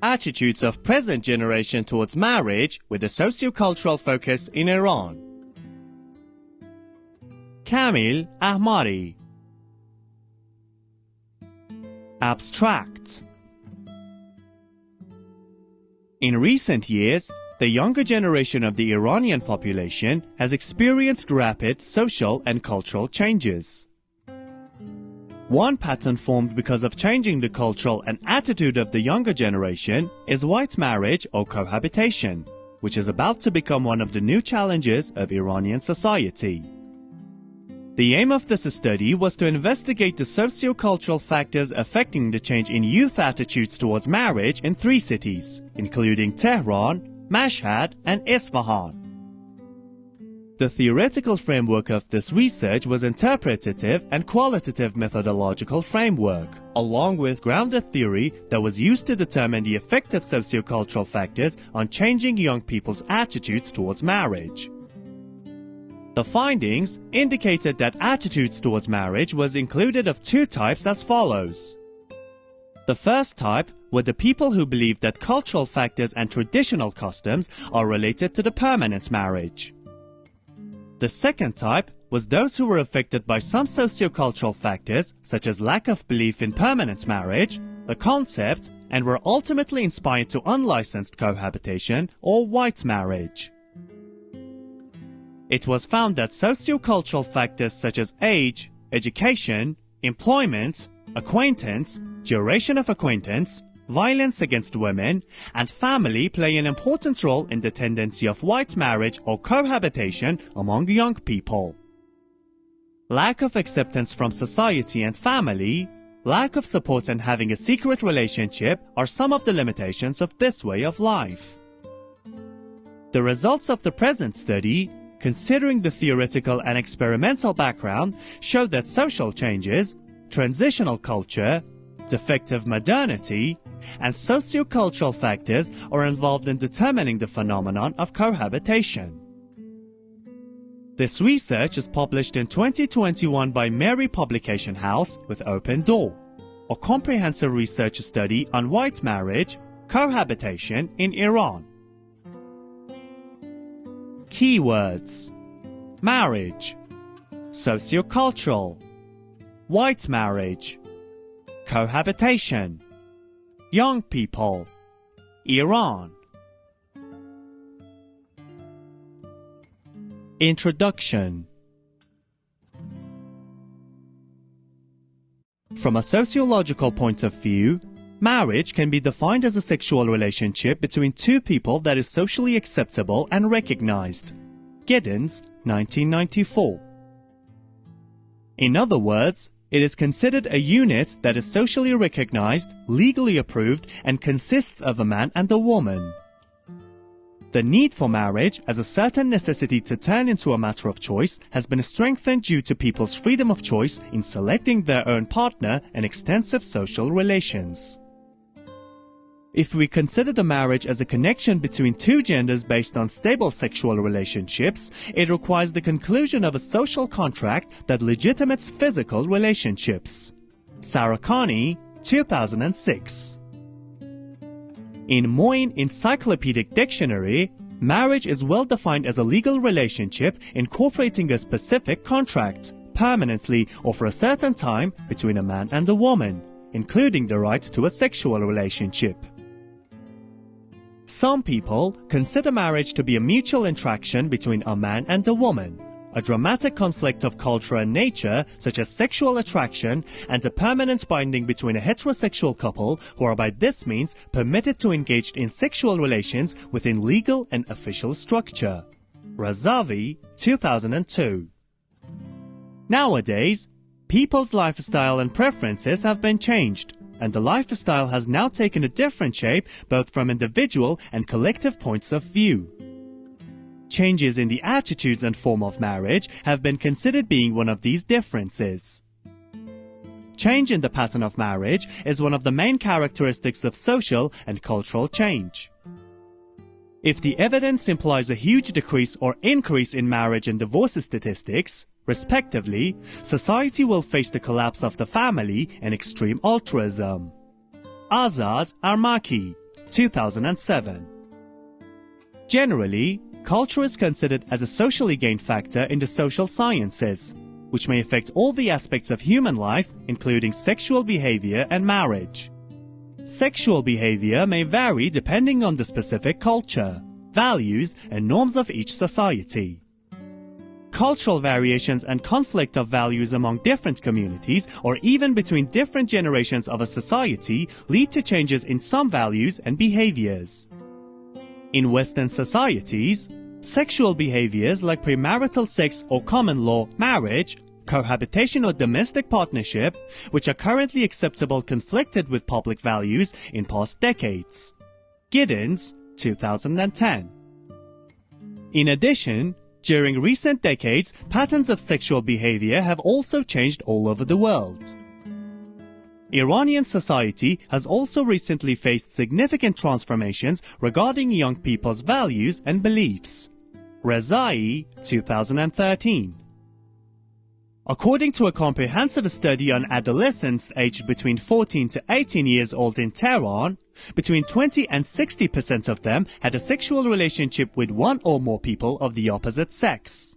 Attitudes of present generation towards marriage with a socio-cultural focus in Iran. Kameel Ahmady. Abstract. In recent years, the younger generation of the Iranian population has experienced rapid social and cultural changes. One pattern formed because of changing the cultural and attitude of the younger generation is white marriage or cohabitation, which is about to become one of the new challenges of Iranian society. The aim of this study was to investigate the socio-cultural factors affecting the change in youth attitudes towards marriage in 3 cities, including Tehran, Mashhad, and Isfahan. The theoretical framework of this research was interpretative and qualitative methodological framework, along with grounded theory that was used to determine the effect of sociocultural factors on changing young people's attitudes towards marriage. The findings indicated that attitudes towards marriage was included of 2 types as follows. The first type were the people who believed that cultural factors and traditional customs are related to the permanent marriage. The second type was those who were affected by some sociocultural factors such as lack of belief in permanent marriage, the concept, and were ultimately inspired to unlicensed cohabitation or white marriage. It was found that sociocultural factors such as age, education, employment, acquaintance, duration of acquaintance, violence against women, and family play an important role in the tendency of white marriage or cohabitation among young people. Lack of acceptance from society and family, lack of support and having a secret relationship are some of the limitations of this way of life. The results of the present study, considering the theoretical and experimental background, show that social changes, transitional culture, defective modernity, and socio-cultural factors are involved in determining the phenomenon of cohabitation. This research is published in 2021 by Mary Publication House with Open Door, a comprehensive research study on white marriage, cohabitation in Iran. Keywords: marriage, socio-cultural, white marriage, cohabitation, young people, Iran. Introduction. From a sociological point of view, marriage can be defined as a sexual relationship between 2 people that is socially acceptable and recognized. Giddens, 1994. In other words, it is considered a unit that is socially recognized, legally approved, and consists of a man and a woman. The need for marriage as a certain necessity to turn into a matter of choice has been strengthened due to people's freedom of choice in selecting their own partner and extensive social relations. If we consider the marriage as a connection between 2 genders based on stable sexual relationships, it requires the conclusion of a social contract that legitimates physical relationships. Sarakani, 2006. In Moyne Encyclopedic Dictionary, marriage is well defined as a legal relationship incorporating a specific contract, permanently or for a certain time, between a man and a woman, including the right to a sexual relationship. Some people consider marriage to be a mutual attraction between a man and a woman, a dramatic conflict of culture and nature such as sexual attraction, and a permanent binding between a heterosexual couple who are by this means permitted to engage in sexual relations within legal and official structure. Razavi, 2002. Nowadays, people's lifestyle and preferences have been changed, and the lifestyle has now taken a different shape both from individual and collective points of view. Changes in the attitudes and form of marriage have been considered being one of these differences. Change in the pattern of marriage is one of the main characteristics of social and cultural change. If the evidence implies a huge decrease or increase in marriage and divorce statistics, respectively, society will face the collapse of the family and extreme altruism. Azad Armaki, 2007. Generally, culture is considered as a socially gained factor in the social sciences, which may affect all the aspects of human life, including sexual behavior and marriage. Sexual behavior may vary depending on the specific culture, values, and norms of each society. Cultural variations and conflict of values among different communities or even between different generations of a society lead to changes in some values and behaviors. In Western societies, sexual behaviors like premarital sex or common law marriage, cohabitation or domestic partnership, which are currently acceptable, conflicted with public values in past decades. Giddens, 2010. In addition, during recent decades, patterns of sexual behavior have also changed all over the world. Iranian society has also recently faced significant transformations regarding young people's values and beliefs. Rezai, 2013. According to a comprehensive study on adolescents aged between 14 to 18 years old in Tehran, between 20 and 60% of them had a sexual relationship with one or more people of the opposite sex.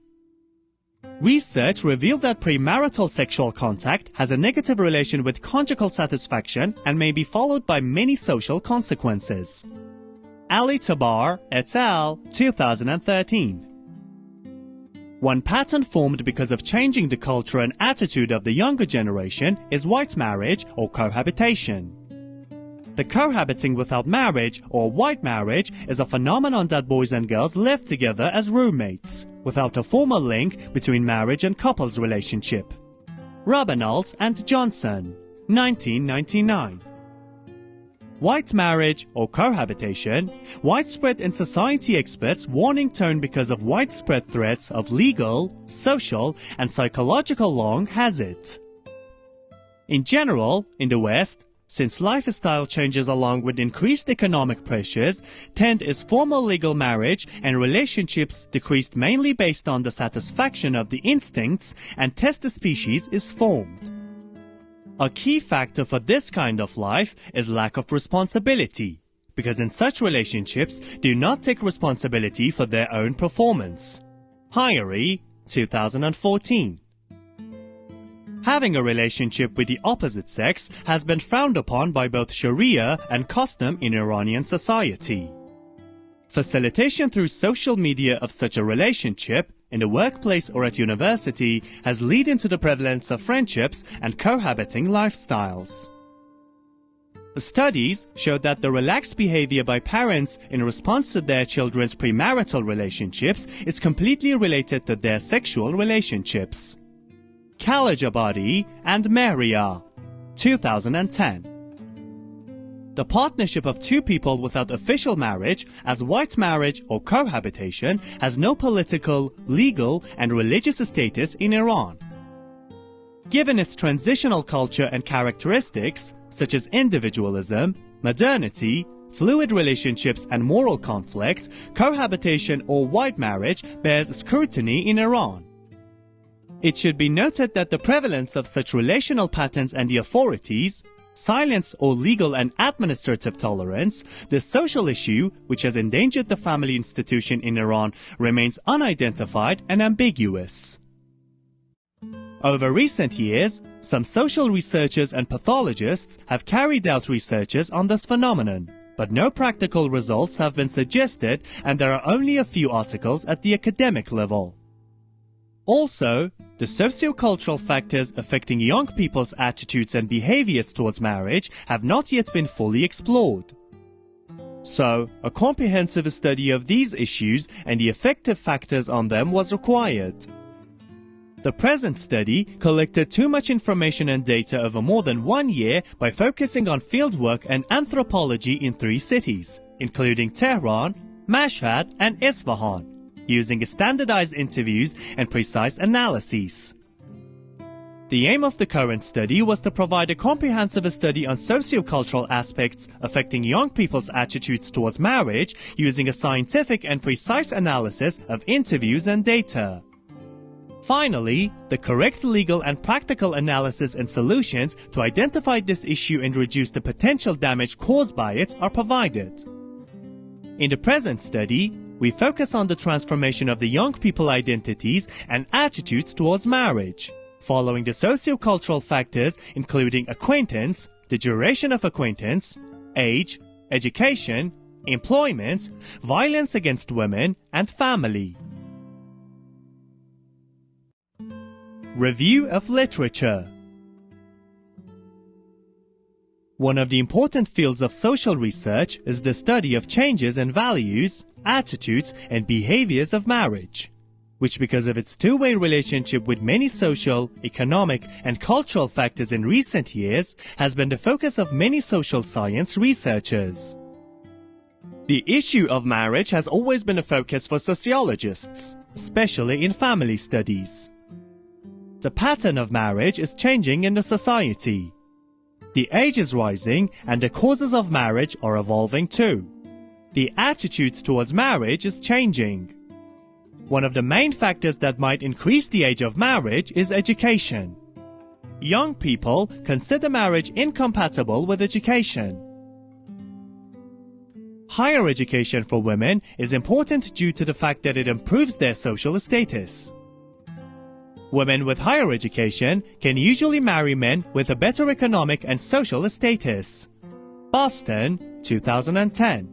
Research revealed that premarital sexual contact has a negative relation with conjugal satisfaction and may be followed by many social consequences. Ali Tabar et al. 2013. One pattern formed because of changing the culture and attitude of the younger generation is white marriage or cohabitation. The cohabiting without marriage or white marriage is a phenomenon that boys and girls live together as roommates, without a formal link between marriage and couples relationship. Rabinalt and Johnson, 1999. White marriage or cohabitation, widespread in society, experts warning tone because of widespread threats of legal, social, and psychological long has it. In general, in the West, since lifestyle changes along with increased economic pressures, trend is formal legal marriage and relationships decreased mainly based on the satisfaction of the instincts and test species is formed. A key factor for this kind of life is lack of responsibility, because in such relationships do not take responsibility for their own performance. Hyeri, 2014. Having a relationship with the opposite sex has been frowned upon by both Sharia and custom in Iranian society. Facilitation through social media of such a relationship, in the workplace or at university, has led to the prevalence of friendships and cohabiting lifestyles. Studies show that the relaxed behavior by parents in response to their children's premarital relationships is completely related to their sexual relationships. Kameel and Maria, 2010. The partnership of two people without official marriage, as white marriage or cohabitation, has no political, legal, and religious status in Iran. Given its transitional culture and characteristics, such as individualism, modernity, fluid relationships, and moral conflict, cohabitation or white marriage bears scrutiny in Iran. It should be noted that the prevalence of such relational patterns and the authorities, silence or legal and administrative tolerance, the social issue which has endangered the family institution in Iran remains unidentified and ambiguous. Over recent years, some social researchers and pathologists have carried out researches on this phenomenon, but no practical results have been suggested and there are only a few articles at the academic level. Also, the socio-cultural factors affecting young people's attitudes and behaviors towards marriage have not yet been fully explored. So, a comprehensive study of these issues and the effective factors on them was required. The present study collected too much information and data over more than 1 year by focusing on fieldwork and anthropology in 3 cities, including Tehran, Mashhad, and Isfahan, using standardized interviews and precise analyses. The aim of the current study was to provide a comprehensive study on sociocultural aspects affecting young people's attitudes towards marriage using a scientific and precise analysis of interviews and data. Finally, the correct legal and practical analysis and solutions to identify this issue and reduce the potential damage caused by it are provided. In the present study, we focus on the transformation of the young people identities and attitudes towards marriage, following the socio-cultural factors including acquaintance, the duration of acquaintance, age, education, employment, violence against women, and family. Review of literature. One of the important fields of social research is the study of changes in values, attitudes, and behaviors of marriage, which, because of its two-way relationship with many social, economic, and cultural factors in recent years, has been the focus of many social science researchers. The issue of marriage has always been a focus for sociologists, especially in family studies. The pattern of marriage is changing in the society. The age is rising and the causes of marriage are evolving too. The attitudes towards marriage is changing. One of the main factors that might increase the age of marriage is education. Young people consider marriage incompatible with education. Higher education for women is important due to the fact that it improves their social status. Women with higher education can usually marry men with a better economic and social status. Boston, 2010.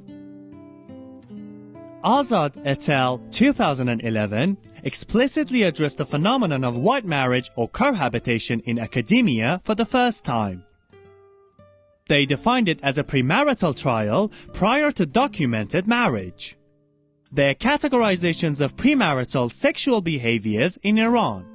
Azad et al. 2011 explicitly addressed the phenomenon of white marriage or cohabitation in academia for the first time. They defined it as a premarital trial prior to documented marriage. Their categorizations of premarital sexual behaviors in Iran.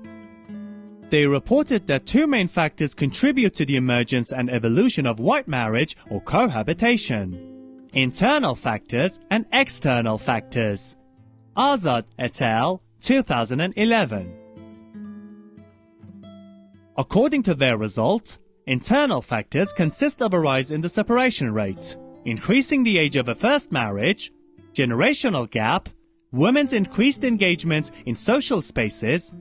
They reported that two main factors contribute to the emergence and evolution of white marriage or cohabitation: internal factors and external factors. Azad et al. 2011. According to their result, internal factors consist of a rise in the separation rate, increasing the age of a first marriage, generational gap, women's increased engagement in social spaces,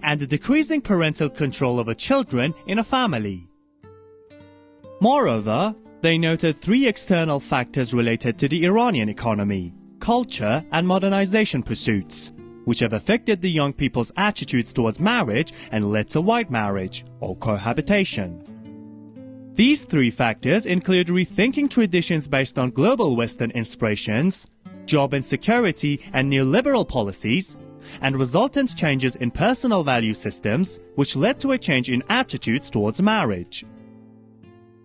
and the decreasing parental control over children in a family. Moreover, they noted three external factors related to the Iranian economy, culture, and modernization pursuits, which have affected the young people's attitudes towards marriage and led to white marriage, or cohabitation. These three factors include rethinking traditions based on global Western inspirations, job insecurity and neoliberal policies, and resultant changes in personal value systems, which led to a change in attitudes towards marriage.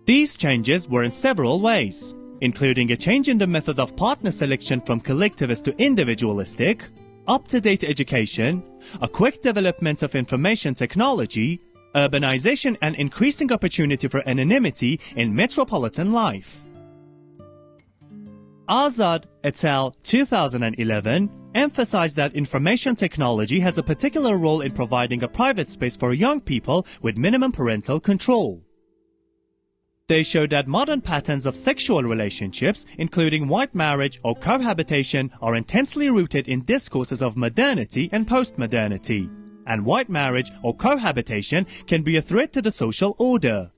These changes were in several ways, including a change in the method of partner selection from collectivist to individualistic, up-to-date education, a quick development of information technology, urbanization and increasing opportunity for anonymity in metropolitan life. Azad et al. 2011 emphasized that information technology has a particular role in providing a private space for young people with minimum parental control. They showed that modern patterns of sexual relationships, including white marriage or cohabitation, are intensely rooted in discourses of modernity and postmodernity, and white marriage or cohabitation can be a threat to the social order.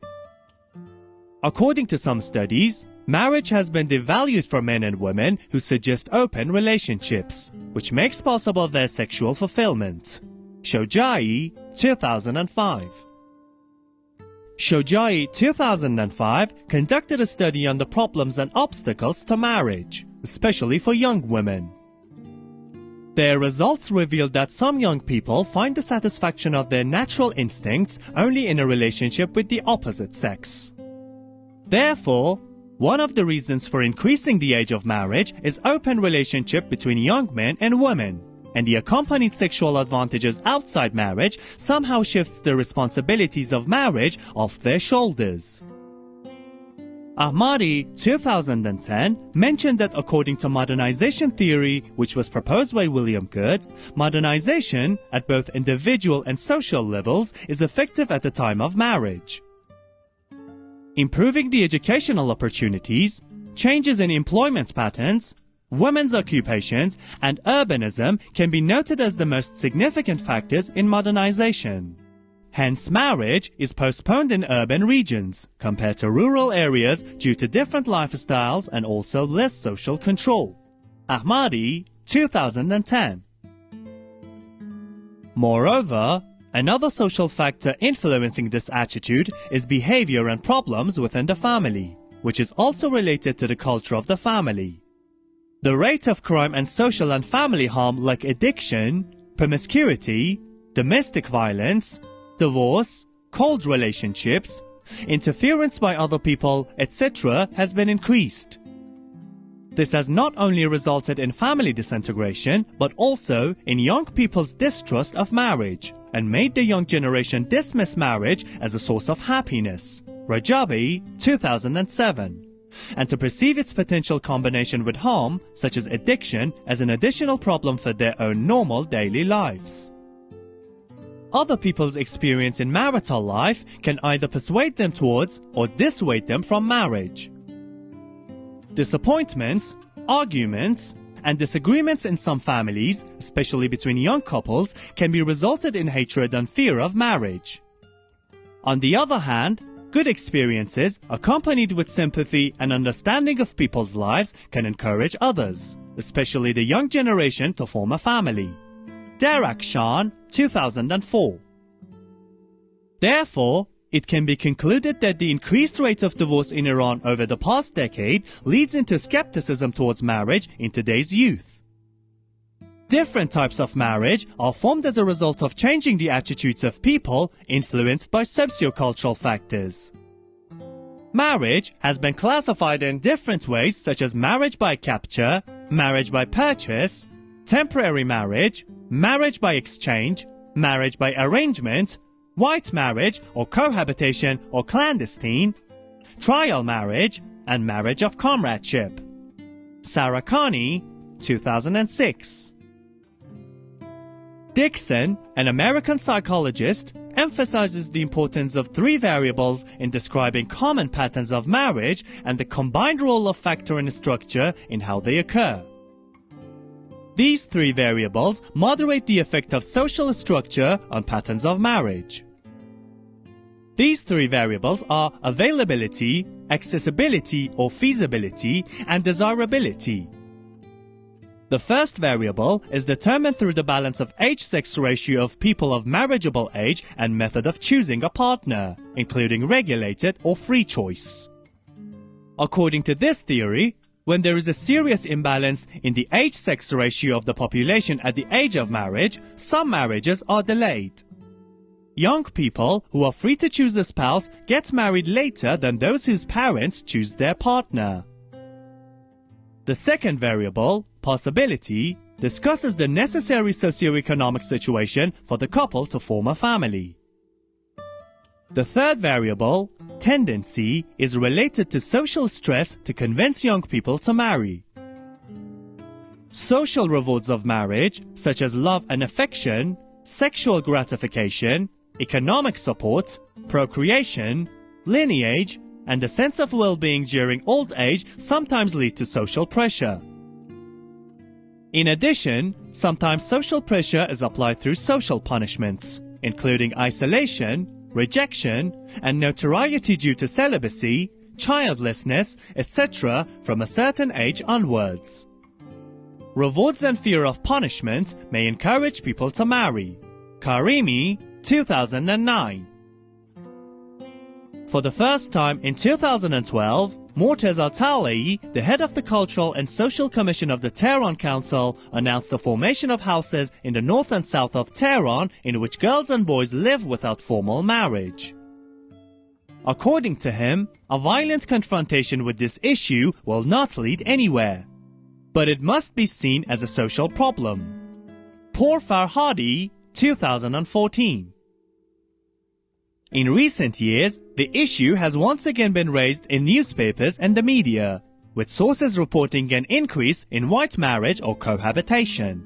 According to some studies, marriage has been devalued for men and women who suggest open relationships, which makes possible their sexual fulfillment. Shojai, 2005. Shojai, 2005 conducted a study on the problems and obstacles to marriage, especially for young women. Their results revealed that some young people find the satisfaction of their natural instincts only in a relationship with the opposite sex. Therefore, one of the reasons for increasing the age of marriage is open relationship between young men and women, and the accompanied sexual advantages outside marriage somehow shifts the responsibilities of marriage off their shoulders. Ahmady, 2010, mentioned that according to modernization theory, which was proposed by William Good, modernization at both individual and social levels is effective at the time of marriage. Improving the educational opportunities, changes in employment patterns, women's occupations, and urbanism can be noted as the most significant factors in modernization. Hence, marriage is postponed in urban regions compared to rural areas due to different lifestyles and also less social control. Ahmady, 2010. Moreover, another social factor influencing this attitude is behavior and problems within the family, which is also related to the culture of the family. The rate of crime and social and family harm like addiction, promiscuity, domestic violence, divorce, cold relationships, interference by other people, etc. has been increased. This has not only resulted in family disintegration, but also in young people's distrust of marriage, and made the young generation dismiss marriage as a source of happiness. Rajabi, 2007. And to perceive its potential combination with harm, such as addiction, as an additional problem for their own normal daily lives. Other people's experience in marital life can either persuade them towards or dissuade them from marriage. Disappointments, arguments, and disagreements in some families, especially between young couples, can be resulted in hatred and fear of marriage. On the other hand, good experiences, accompanied with sympathy and understanding of people's lives, can encourage others, especially the young generation, to form a family. Darakhshan, 2004. Therefore, it can be concluded that the increased rate of divorce in Iran over the past decade leads into skepticism towards marriage in today's youth. Different types of marriage are formed as a result of changing the attitudes of people influenced by sociocultural factors. Marriage has been classified in different ways, such as marriage by capture, marriage by purchase, temporary marriage, marriage by exchange, marriage by arrangement, white marriage or cohabitation or clandestine, trial marriage, and marriage of comradeship. Sarakani, 2006. Dixon, an American psychologist, emphasizes the importance of three variables in describing common patterns of marriage and the combined role of factor and structure in how they occur. These three variables moderate the effect of social structure on patterns of marriage. These three variables are availability, accessibility or feasibility, and desirability. The first variable is determined through the balance of age-sex ratio of people of marriageable age and method of choosing a partner, including regulated or free choice. According to this theory, when there is a serious imbalance in the age-sex ratio of the population at the age of marriage, some marriages are delayed. Young people who are free to choose a spouse get married later than those whose parents choose their partner. The second variable, possibility, discusses the necessary socioeconomic situation for the couple to form a family. The third variable, tendency, is related to social stress to convince young people to marry. Social rewards of marriage, such as love and affection, sexual gratification, economic support, procreation, lineage, and a sense of well-being during old age sometimes lead to social pressure. In addition, sometimes social pressure is applied through social punishments, including isolation, rejection, and notoriety due to celibacy, childlessness, etc. from a certain age onwards. Rewards and fear of punishment may encourage people to marry. Karimi, 2009. For the first time in 2012, Morteza Talai, the head of the Cultural and Social Commission of the Tehran Council, announced the formation of houses in the north and south of Tehran in which girls and boys live without formal marriage. According to him, a violent confrontation with this issue will not lead anywhere, but it must be seen as a social problem. Pour Farhadi, 2014. In recent years, the issue has once again been raised in newspapers and the media, with sources reporting an increase in white marriage or cohabitation.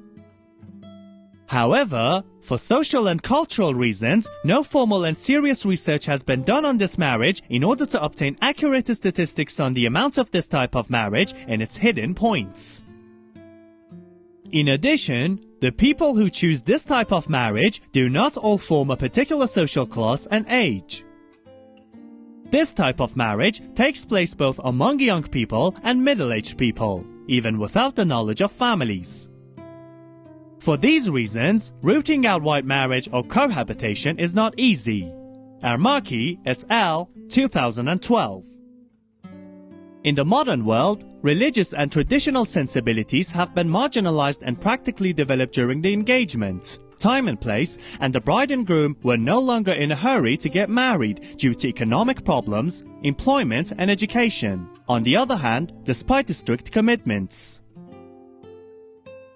However, for social and cultural reasons, no formal and serious research has been done on this marriage in order to obtain accurate statistics on the amount of this type of marriage and its hidden points. In addition, the people who choose this type of marriage do not all form a particular social class and age. This type of marriage takes place both among young people and middle-aged people, even without the knowledge of families. For these reasons, rooting out white marriage or cohabitation is not easy. Ahmady et al. 2012. In the modern world, religious and traditional sensibilities have been marginalized and practically developed during the engagement, time and place, and the bride and groom were no longer in a hurry to get married due to economic problems, employment, and education. On the other hand, despite the strict commitments.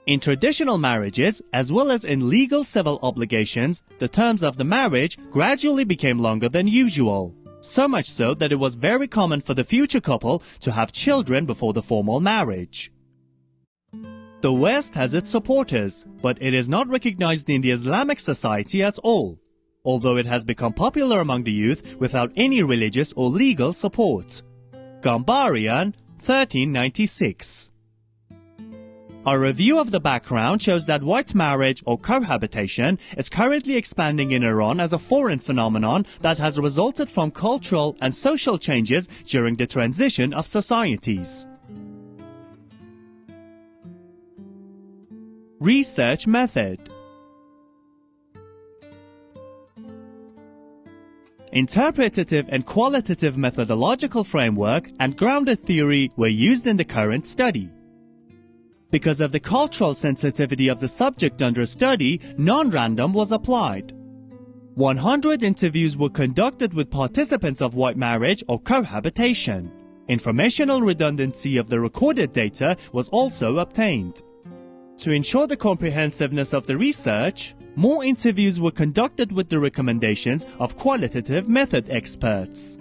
In traditional marriages, as well as in legal civil obligations, the terms of the marriage gradually became longer than usual. So much so that it was very common for the future couple to have children before the formal marriage. The West has its supporters, but it is not recognized in the Islamic society at all, although it has become popular among the youth without any religious or legal support. Iranian, 1396. A review of the background shows that white marriage or cohabitation is currently expanding in Iran as a foreign phenomenon that has resulted from cultural and social changes during the transition of societies. Research method. Interpretative and qualitative methodological framework and grounded theory were used in the current study. Because of the cultural sensitivity of the subject under study, non-random was applied. 100 interviews were conducted with participants of white marriage or cohabitation. Informational redundancy of the recorded data was also obtained. To ensure the comprehensiveness of the research, more interviews were conducted with the recommendations of qualitative method experts.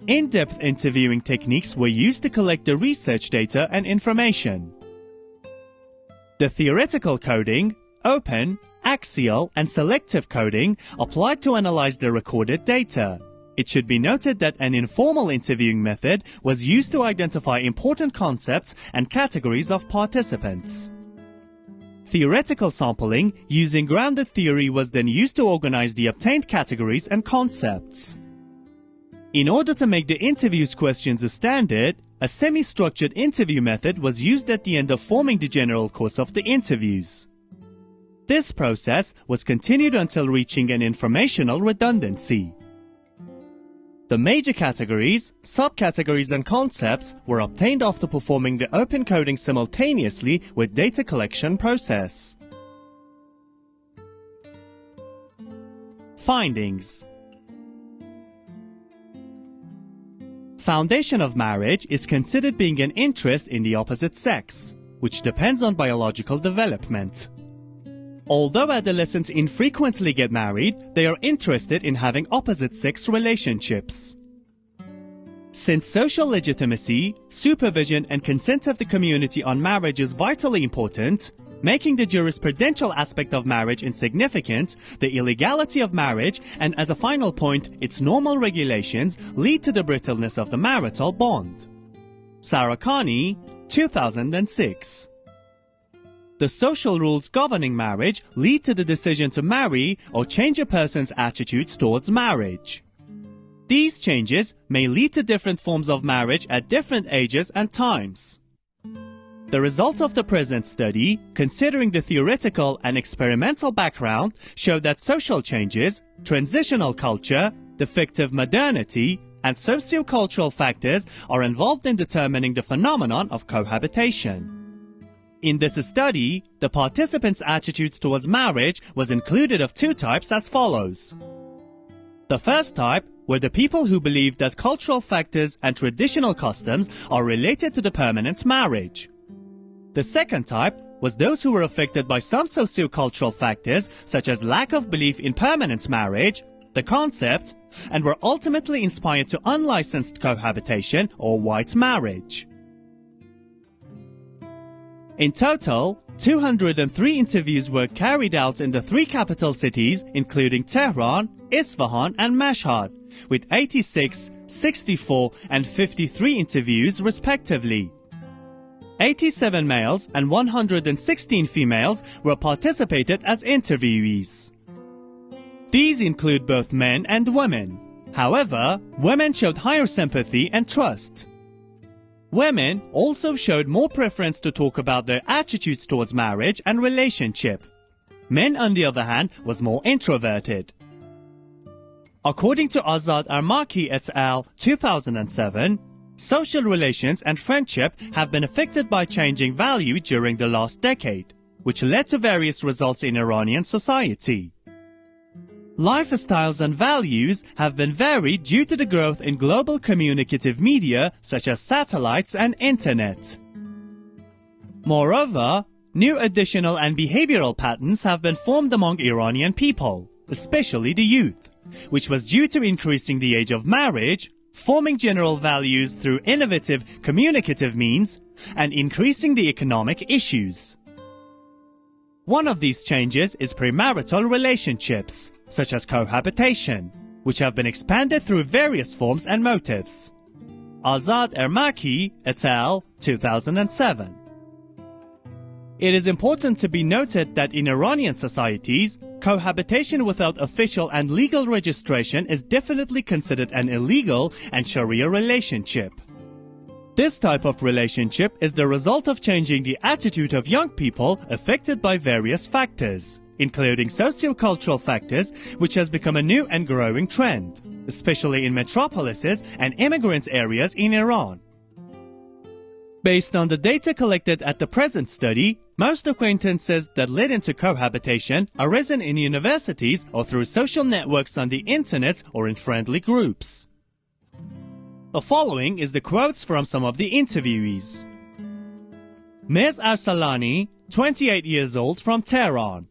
In-depth interviewing techniques were used to collect the research data and information. The theoretical coding, open, axial, and selective coding applied to analyze the recorded data. It should be noted that an informal interviewing method was used to identify important concepts and categories of participants. Theoretical sampling using grounded theory was then used to organize the obtained categories and concepts. In order to make the interview's questions a standard, a semi-structured interview method was used at the end of forming the general course of the interviews. This process was continued until reaching an informational redundancy. The major categories, subcategories, and concepts were obtained after performing the open coding simultaneously with data collection process. Findings. Foundation of marriage is considered being an interest in the opposite sex, which depends on biological development. Although adolescents infrequently get married, they are interested in having opposite-sex relationships. Since social legitimacy, supervision, and consent of the community on marriage is vitally important, making the jurisprudential aspect of marriage insignificant, the illegality of marriage, and as a final point, its normal regulations lead to the brittleness of the marital bond. Sarakani, 2006. The social rules governing marriage lead to the decision to marry or change a person's attitudes towards marriage. These changes may lead to different forms of marriage at different ages and times. The result of the present study, considering the theoretical and experimental background, show that social changes, transitional culture, defective modernity, and socio-cultural factors are involved in determining the phenomenon of cohabitation. In this study, the participants' attitudes towards marriage was included of two types as follows. The first type were the people who believed that cultural factors and traditional customs are related to the permanent marriage. The second type was those who were affected by some socio-cultural factors such as lack of belief in permanent marriage, the concept, and were ultimately inspired to unlicensed cohabitation or white marriage. In total, 203 interviews were carried out in the three capital cities including Tehran, Isfahan, and Mashhad, with 86, 64, and 53 interviews respectively. 87 males and 116 females were participated as interviewees. These include both men and women. However, women showed higher sympathy and trust. Women also showed more preference to talk about their attitudes towards marriage and relationship. Men, on the other hand, was more introverted. According to Azad Ermaki et al. 2007, social relations and friendship have been affected by changing value during the last decade, which led to various results in Iranian society. Lifestyles and values have been varied due to the growth in global communicative media such as satellites and internet. Moreover, new additional and behavioral patterns have been formed among Iranian people, especially the youth, which was due to increasing the age of marriage, forming general values through innovative communicative means, and increasing the economic issues. One of these changes is premarital relationships, such as cohabitation, which have been expanded through various forms and motives. Azad Ermaki et al. 2007. It is important to be noted that in Iranian societies, cohabitation without official and legal registration is definitely considered an illegal and Sharia relationship. This type of relationship is the result of changing the attitude of young people affected by various factors, including socio-cultural factors, which has become a new and growing trend, especially in metropolises and immigrant areas in Iran. Based on the data collected at the present study, most acquaintances that led into cohabitation arisen in universities or through social networks on the internet or in friendly groups. The following is the quotes from some of the interviewees. Mez Arsalani, 28 years old, from Tehran.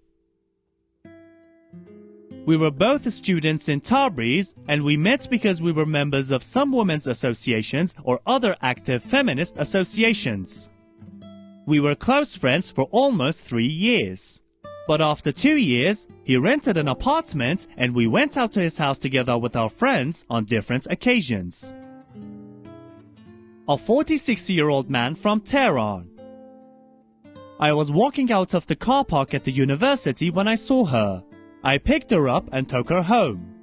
We were both students in Tabriz, and we met because we were members of some women's associations or other active feminist associations. We were close friends for almost 3 years. But after 2 years, he rented an apartment and we went out to his house together with our friends on different occasions. A 46-year-old man from Tehran. I was walking out of the car park at the university when I saw her. I picked her up and took her home.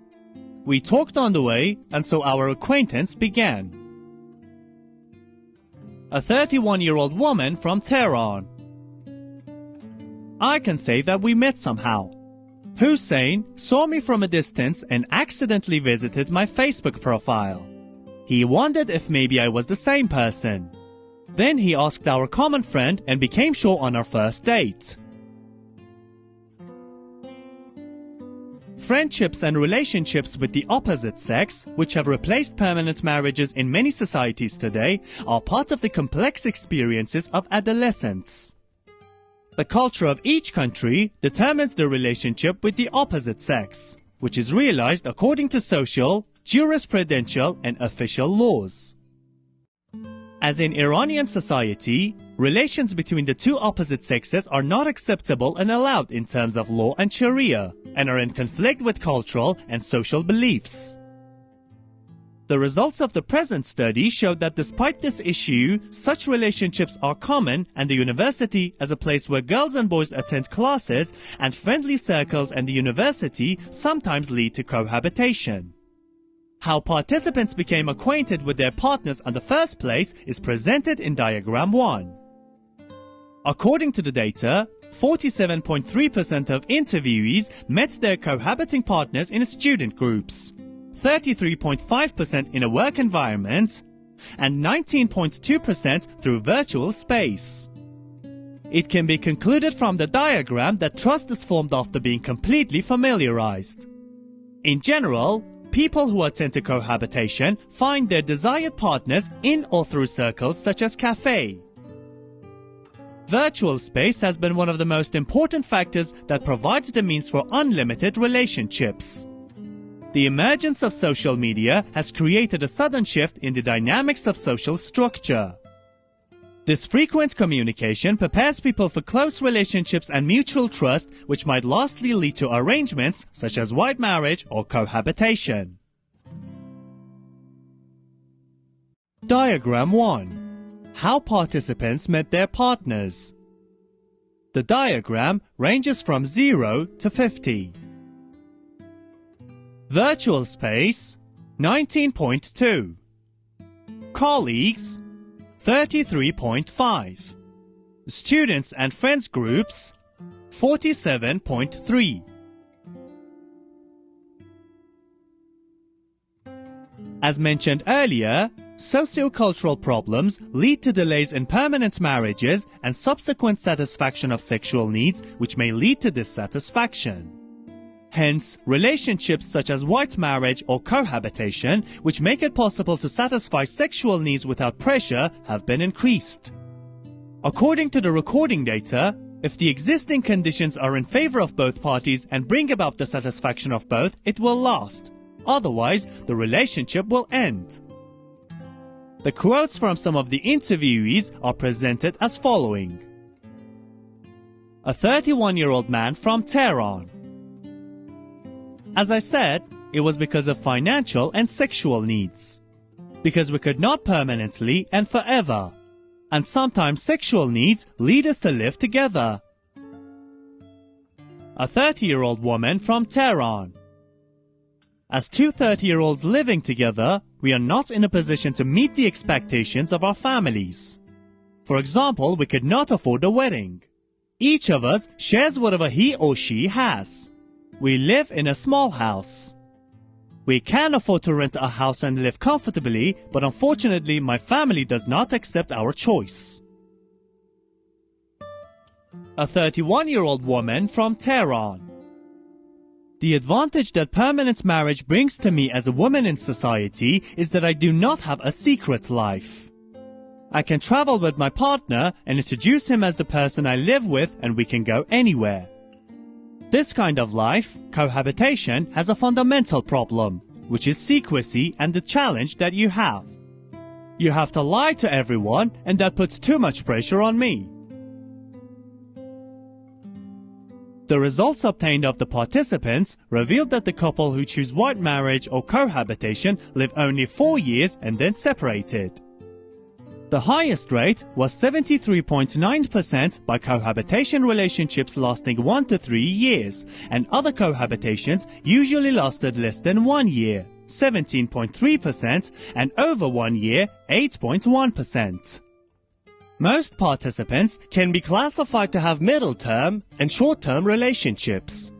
We talked on the way, and so our acquaintance began. A 31-year-old woman from Tehran. I can say that we met somehow. Hussein saw me from a distance and accidentally visited my Facebook profile. He wondered if maybe I was the same person. Then he asked our common friend and became sure on our first date. Friendships and relationships with the opposite sex, which have replaced permanent marriages in many societies today, are part of the complex experiences of adolescence. The culture of each country determines the relationship with the opposite sex, which is realized according to social, jurisprudential, and official laws. As in Iranian society, relations between the two opposite sexes are not acceptable and allowed in terms of law and Sharia, and are in conflict with cultural and social beliefs. The results of the present study showed that despite this issue, such relationships are common, and the university, as a place where girls and boys attend classes, and friendly circles and the university sometimes lead to cohabitation. How participants became acquainted with their partners in the first place is presented in diagram 1. According to the data, 47.3% of interviewees met their cohabiting partners in student groups, 33.5% in a work environment, and 19.2% through virtual space. It can be concluded from the diagram that trust is formed after being completely familiarized. In general, people who attend to cohabitation find their desired partners in or through circles such as cafe. Virtual space has been one of the most important factors that provides the means for unlimited relationships. The emergence of social media has created a sudden shift in the dynamics of social structure. This frequent communication prepares people for close relationships and mutual trust, which might lastly lead to arrangements such as white marriage or cohabitation. Diagram 1. how participants met their partners. The diagram ranges from 0 to 50. Virtual space, 19.2. Colleagues, 33.5. Students and friends groups, 47.3. As mentioned earlier, sociocultural problems lead to delays in permanent marriages and subsequent satisfaction of sexual needs, which may lead to dissatisfaction. Hence, relationships such as white marriage or cohabitation, which make it possible to satisfy sexual needs without pressure, have been increased. According to the recording data, if the existing conditions are in favor of both parties and bring about the satisfaction of both, it will last. Otherwise, the relationship will end. The quotes from some of the interviewees are presented as following. A 31-year-old man from Tehran. As I said, it was because of financial and sexual needs. Because we could not permanently and forever. And sometimes sexual needs lead us to live together. A 30-year-old woman from Tehran. As two 30-year-olds living together, we are not in a position to meet the expectations of our families. For example, we could not afford a wedding. Each of us shares whatever he or she has. We live in a small house. We can afford to rent a house and live comfortably, but unfortunately my family does not accept our choice. A 31-year-old woman from Tehran. The advantage that permanent marriage brings to me as a woman in society is that I do not have a secret life. I can travel with my partner and introduce him as the person I live with, and we can go anywhere. This kind of life, cohabitation, has a fundamental problem, which is secrecy and the challenge that you have. You have to lie to everyone, and that puts too much pressure on me. The results obtained of the participants revealed that the couple who choose white marriage or cohabitation live only 4 years and then separated. The highest rate was 73.9% by cohabitation relationships lasting 1 to 3 years, and other cohabitations usually lasted less than 1 year, 17.3%, and over 1 year, 8.1%. Most participants can be classified to have middle-term and short-term relationships.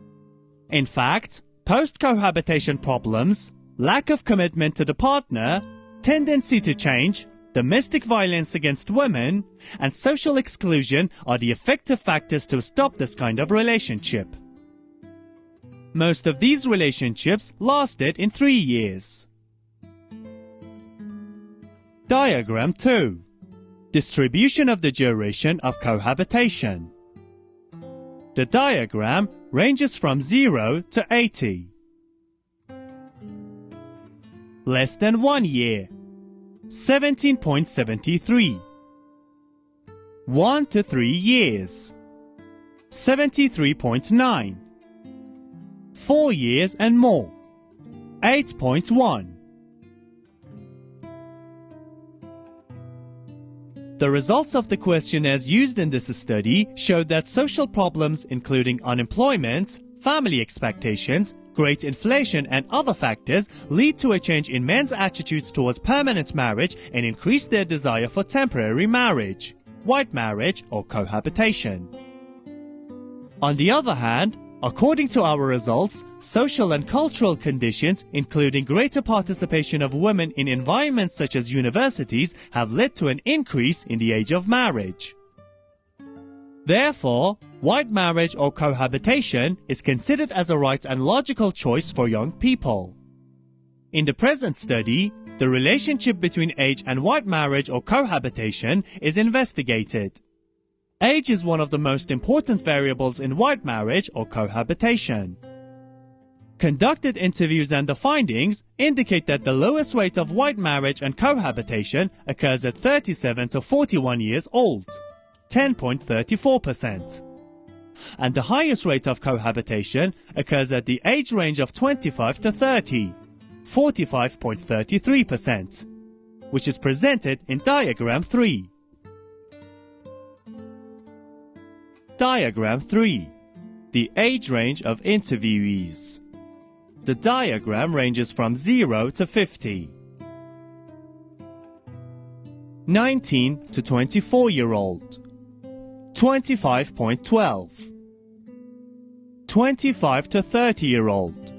In fact, post-cohabitation problems, lack of commitment to the partner, tendency to change, domestic violence against women, and social exclusion are the effective factors to stop this kind of relationship. Most of these relationships lasted in 3 years. Diagram 2. Distribution of the duration of cohabitation. The diagram ranges from 0 to 80. Less than 1 year, 17.73. 1 to 3 years, 73.9. 4 years and more, 8.1. The results of the questionnaires used in this study showed that social problems including unemployment, family expectations, great inflation and other factors lead to a change in men's attitudes towards permanent marriage and increase their desire for temporary marriage, white marriage or cohabitation. On the other hand, according to our results, social and cultural conditions, including greater participation of women in environments such as universities, have led to an increase in the age of marriage. Therefore, white marriage or cohabitation is considered as a right and logical choice for young people. In the present study, the relationship between age and white marriage or cohabitation is investigated. Age is one of the most important variables in white marriage or cohabitation. Conducted interviews and the findings indicate that the lowest rate of white marriage and cohabitation occurs at 37 to 41 years old, 10.34%. And the highest rate of cohabitation occurs at the age range of 25 to 30, 45.33%, which is presented in diagram 3. Diagram 3. The age range of interviewees. The diagram ranges from 0 to 50. 19 to 24-year-old. 25.12. 25 to 30-year-old.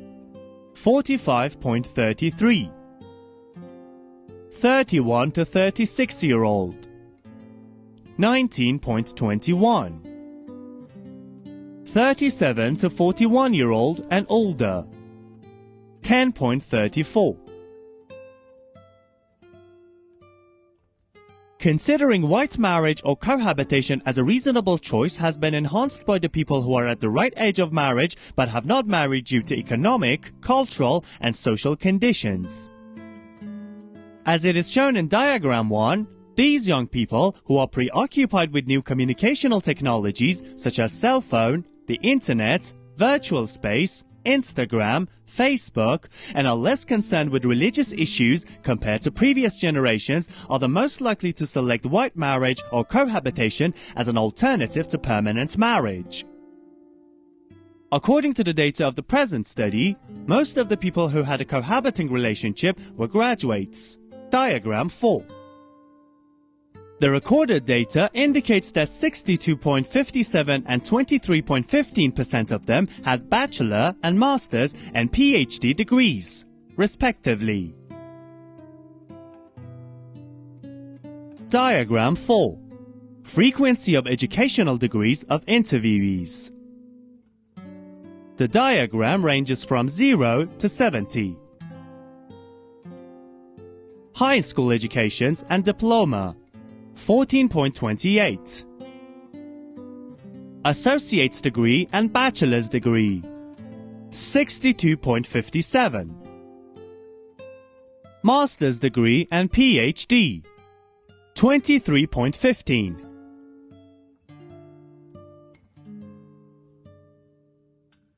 45.33. 31 to 36-year-old. 19.21. 37 to 41-year-old and older. 10.34. Considering white marriage or cohabitation as a reasonable choice has been enhanced by the people who are at the right age of marriage but have not married due to economic, cultural, and social conditions. As it is shown in Diagram 1, these young people who are preoccupied with new communicational technologies such as cell phone, the internet, virtual space, Instagram, Facebook, and are less concerned with religious issues compared to previous generations are the most likely to select white marriage or cohabitation as an alternative to permanent marriage. According to the data of the present study, most of the people who had a cohabiting relationship were graduates. Diagram 4. The recorded data indicates that 62.57% and 23.15% of them had bachelor and master's and PhD degrees, respectively. Diagram 4. Frequency of educational degrees of interviewees. The diagram ranges from 0 to 70. High school educations and diploma. 14.28. Associate's degree and bachelor's degree. 62.57. Master's degree and PhD. 23.15.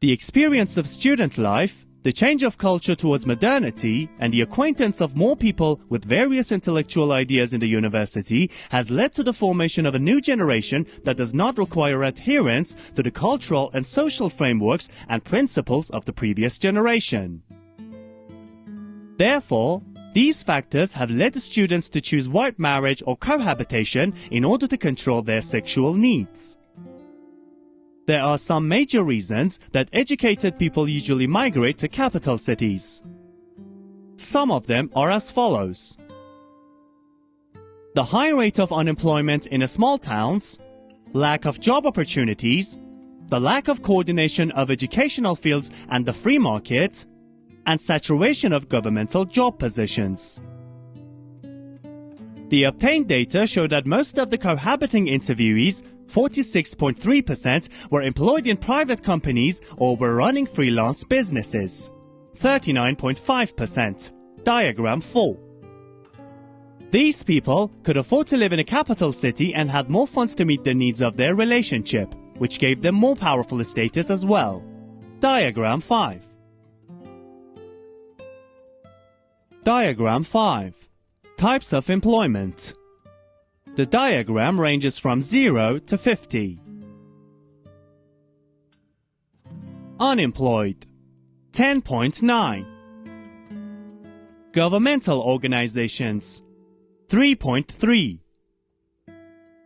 The experience of student life, the change of culture towards modernity, and the acquaintance of more people with various intellectual ideas in the university has led to the formation of a new generation that does not require adherence to the cultural and social frameworks and principles of the previous generation. Therefore, these factors have led the students to choose white marriage or cohabitation in order to control their sexual needs. There are some major reasons that educated people usually migrate to capital cities. Some of them are as follows. The high rate of unemployment in small towns, lack of job opportunities, the lack of coordination of educational fields and the free market, and saturation of governmental job positions. The obtained data show that most of the cohabiting interviewees, 46.3%, were employed in private companies or were running freelance businesses. 39.5%. Diagram 4. These people could afford to live in a capital city and had more funds to meet the needs of their relationship, which gave them more powerful status as well. Diagram 5. Diagram 5. Types of employment. The diagram ranges from 0 to 50. Unemployed. 10.9. Governmental organizations. 3.3.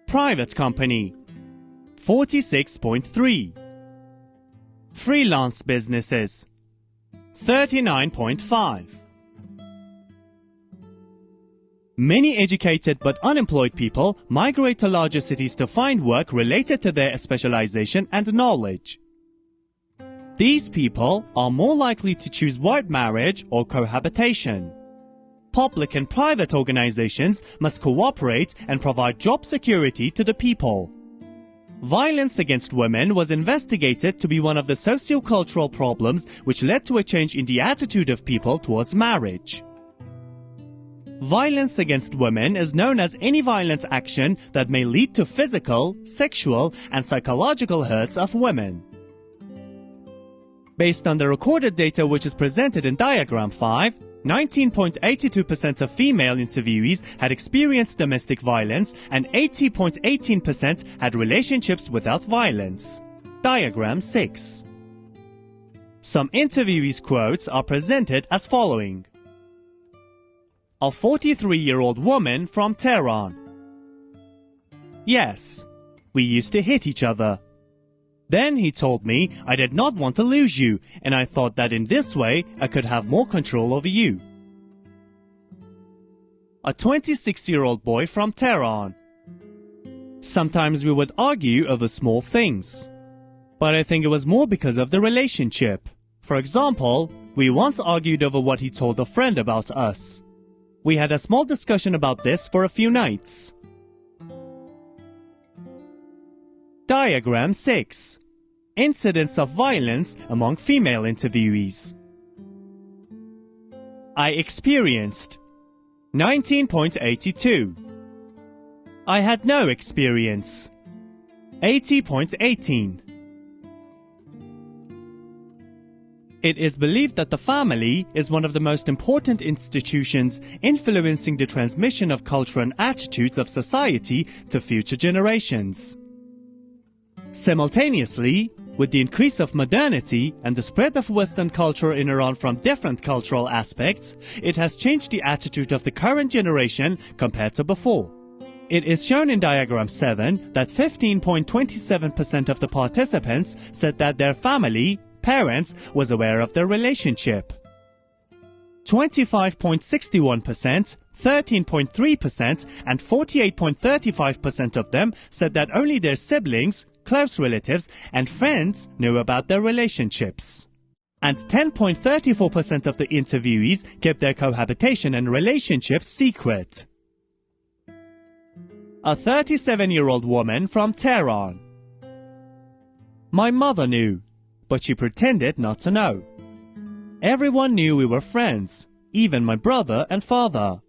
Private company. 46.3. Freelance businesses. 39.5. Many educated but unemployed people migrate to larger cities to find work related to their specialization and knowledge. These people are more likely to choose white marriage or cohabitation. Public and private organizations must cooperate and provide job security to the people. Violence against women was investigated to be one of the socio-cultural problems which led to a change in the attitude of people towards marriage. Violence against women is known as any violent action that may lead to physical, sexual, and psychological hurts of women. Based on the recorded data which is presented in Diagram 5, 19.82% of female interviewees had experienced domestic violence and 80.18% had relationships without violence. Diagram 6. Some interviewees' quotes are presented as following. A 43-year-old woman from Tehran. Yes, we used to hit each other. Then he told me I did not want to lose you, and I thought that in this way I could have more control over you. A 26-year-old boy from Tehran. Sometimes we would argue over small things, but I think it was more because of the relationship. For example, we once argued over what he told a friend about us. We had a small discussion about this for a few nights. Diagram 6. Incidents of violence among female interviewees. I experienced 19.82. I had no experience 80.18. It is believed that the family is one of the most important institutions influencing the transmission of culture and attitudes of society to future generations. Simultaneously, with the increase of modernity and the spread of Western culture in Iran from different cultural aspects, it has changed the attitude of the current generation compared to before. It is shown in diagram 7 that 15.27% of the participants said that their family, parents, was aware of their relationship. 25.61%, 13.3% and 48.35% of them said that only their siblings, close relatives and friends knew about their relationships. And 10.34% of the interviewees kept their cohabitation and relationships secret. A 37-year-old woman from Tehran. My mother knew, but she pretended not to know. Everyone knew we were friends, even my brother and father.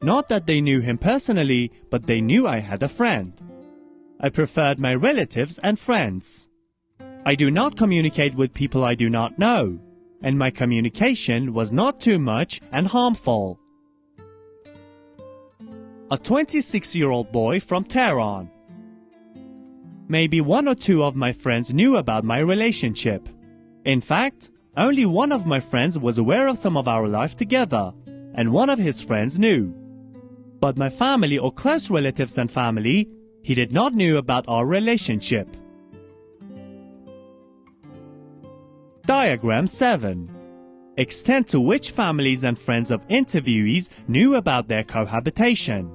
Not that they knew him personally, but they knew I had a friend. I preferred my relatives and friends. I do not communicate with people I do not know, and my communication was not too much and harmful. A 26-year-old boy from Tehran. Maybe one or two of my friends knew about my relationship. In fact, only one of my friends was aware of some of our life together, and one of his friends knew. But my family or close relatives and family, he did not know about our relationship. Diagram 7. Extent to which families and friends of interviewees knew about their cohabitation.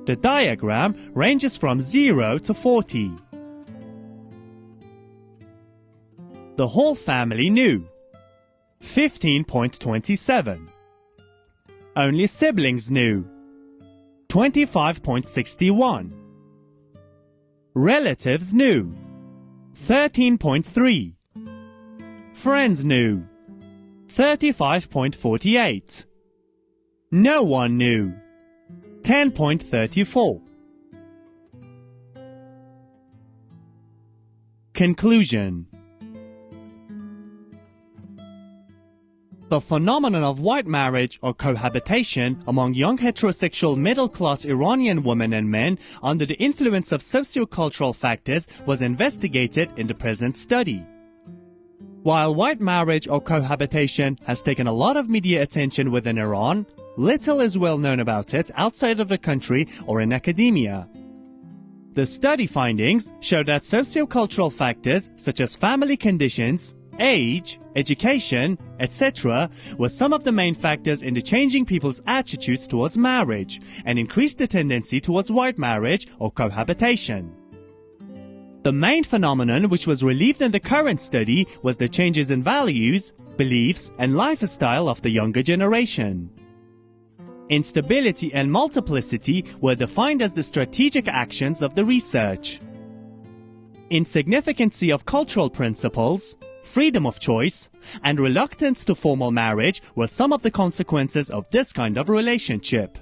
The diagram ranges from 0 to 40. The whole family knew. 15.27. Only siblings knew. 25.61. Relatives knew. 13.3. Friends knew. 35.48. No one knew. 10.34. Conclusion. The phenomenon of white marriage or cohabitation among young heterosexual middle-class Iranian women and men under the influence of socio-cultural factors was investigated in the present study. While white marriage or cohabitation has taken a lot of media attention within Iran, little is well known about it outside of the country or in academia. The study findings show that socio-cultural factors such as family conditions, age, education, etc. were some of the main factors in the changing people's attitudes towards marriage and increased the tendency towards white marriage or cohabitation. The main phenomenon which was relieved in the current study was the changes in values, beliefs, and lifestyle of the younger generation. Instability and multiplicity were defined as the strategic actions of the research. Insignificancy of cultural principles, freedom of choice, and reluctance to formal marriage were some of the consequences of this kind of relationship.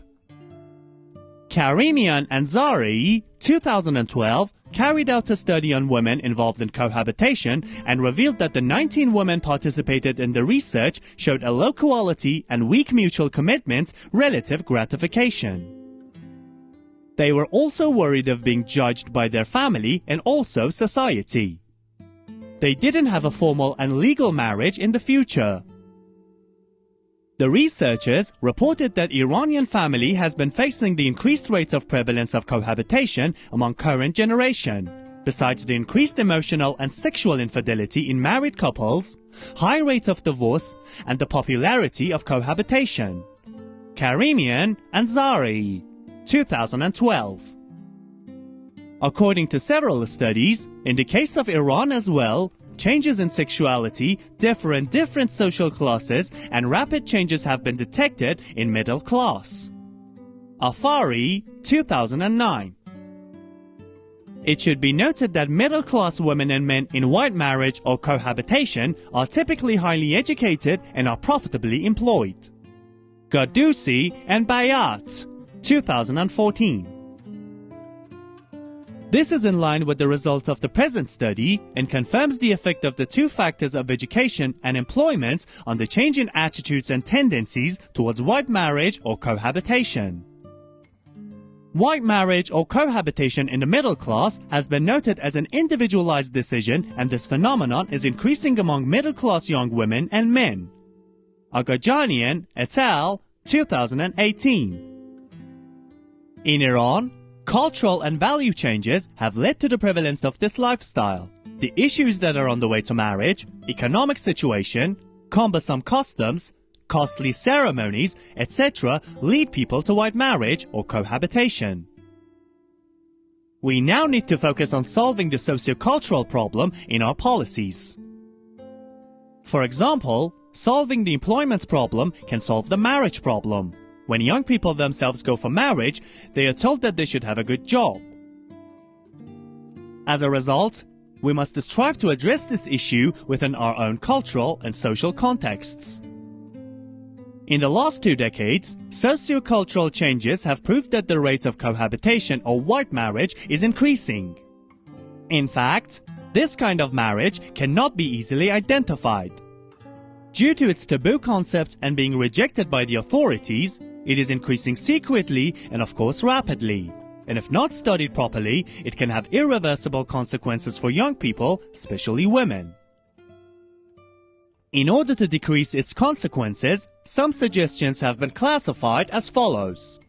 Karimian and Zarei, 2012, carried out a study on women involved in cohabitation and revealed that the 19 women participated in the research showed a low quality and weak mutual commitment relative gratification. They were also worried of being judged by their family and also society. They didn't have a formal and legal marriage in the future. The researchers reported that Iranian family has been facing the increased rate of prevalence of cohabitation among current generation, besides the increased emotional and sexual infidelity in married couples, high rate of divorce, and the popularity of cohabitation. Karimian and Zari, 2012. According to several studies, in the case of Iran as well, changes in sexuality differ in different social classes and rapid changes have been detected in middle class. Afari, 2009. It should be noted that middle-class women and men in white marriage or cohabitation are typically highly educated and are profitably employed. Gadusi and Bayat, 2014. This is in line with the result of the present study and confirms the effect of the two factors of education and employment on the change in attitudes and tendencies towards white marriage or cohabitation. White marriage or cohabitation in the middle class has been noted as an individualized decision, and this phenomenon is increasing among middle-class young women and men. Agajanian et al., 2018. In Iran, cultural and value changes have led to the prevalence of this lifestyle. The issues that are on the way to marriage, economic situation, cumbersome customs, costly ceremonies, etc. lead people to white marriage or cohabitation. We now need to focus on solving the socio-cultural problem in our policies. For example, solving the employment problem can solve the marriage problem. When young people themselves go for marriage, they are told that they should have a good job. As a result, we must strive to address this issue within our own cultural and social contexts. In the last 2 decades, socio-cultural changes have proved that the rate of cohabitation or white marriage is increasing. In fact, this kind of marriage cannot be easily identified. Due to its taboo concept and being rejected by the authorities, it is increasing secretly and of course rapidly. And if not studied properly, it can have irreversible consequences for young people, especially women. In order to decrease its consequences, some suggestions have been classified as follows.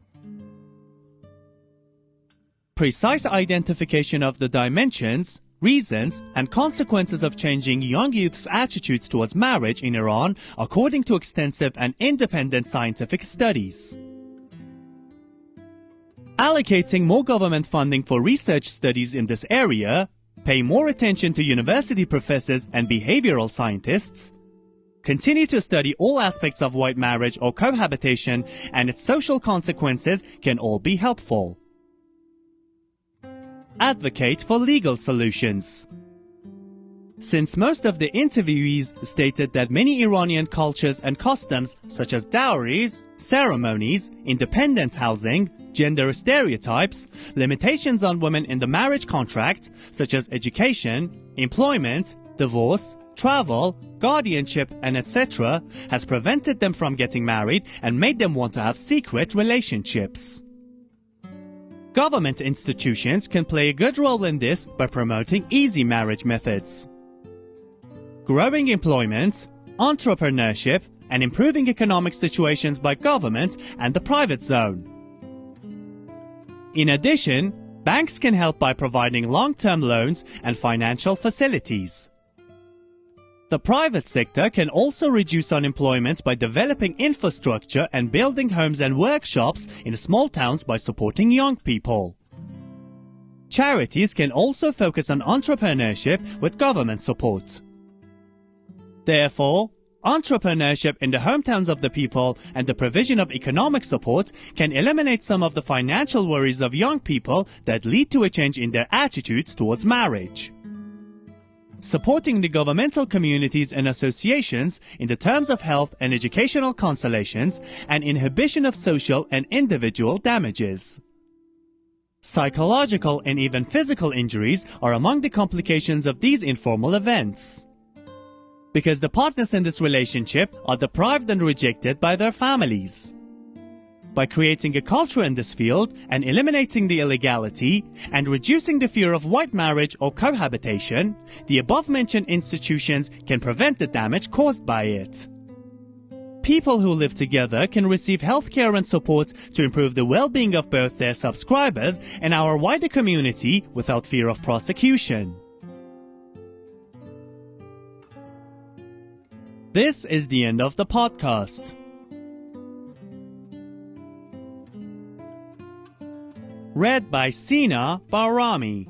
Precise identification of the dimensions, reasons, and consequences of changing young youth's attitudes towards marriage in Iran according to extensive and independent scientific studies. Allocating more government funding for research studies in this area, pay more attention to university professors and behavioral scientists, continue to study all aspects of white marriage or cohabitation and its social consequences can all be helpful. Advocate for legal solutions. Since most of the interviewees stated that many Iranian cultures and customs such as dowries, ceremonies, independent housing, gender stereotypes, limitations on women in the marriage contract such as education, employment, divorce, travel, guardianship, and etc. has prevented them from getting married and made them want to have secret relationships. Government institutions can play a good role in this by promoting easy marriage methods. Growing employment, entrepreneurship, and improving economic situations by government and the private zone. In addition, banks can help by providing long-term loans and financial facilities. The private sector can also reduce unemployment by developing infrastructure and building homes and workshops in small towns by supporting young people. Charities can also focus on entrepreneurship with government support. Therefore, entrepreneurship in the hometowns of the people and the provision of economic support can eliminate some of the financial worries of young people that lead to a change in their attitudes towards marriage. Supporting the governmental communities and associations in the terms of health and educational consolations and inhibition of social and individual damages. Psychological and even physical injuries are among the complications of these informal events. Because the partners in this relationship are deprived and rejected by their families. By creating a culture in this field and eliminating the illegality and reducing the fear of white marriage or cohabitation, the above-mentioned institutions can prevent the damage caused by it. People who live together can receive healthcare and support to improve the well-being of both their subscribers and our wider community without fear of prosecution. This is the end of the podcast. Read by Sina Barami.